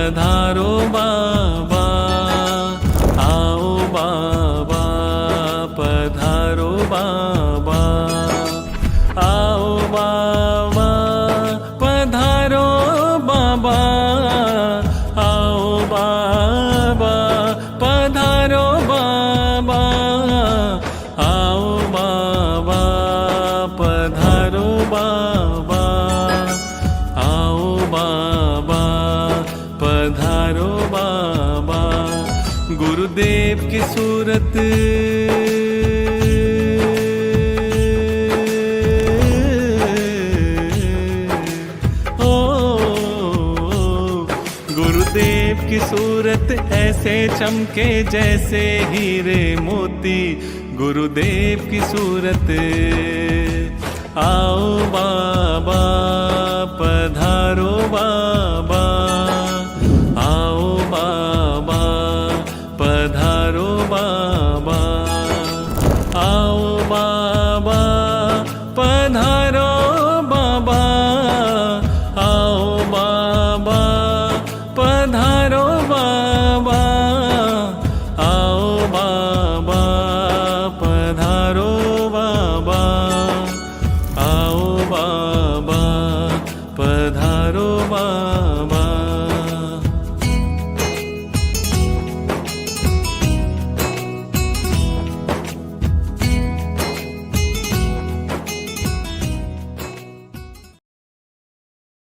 पधारो बाबा, आओ बाबा, पधारो बाबा, आओ बाबा, पधारो बाबा, आओ बाबा, पधारो बाबा, आओ बाबा, पधारो बाबा, आओ बाबा, पधारो बाबा। गुरुदेव की सूरत गुरुदेव की सूरत ऐसे चमके जैसे हीरे मोती, गुरुदेव की सूरत। आओ बाबा, पधारो बाबा, आओ बाबा, पधारो बाबा, आओ बाबा, पधारो बाबा, आओ बाबा, पधारो बाबा, आओ बाबा, पधारो बाबा, आओ बाबा, पधारो बाबा।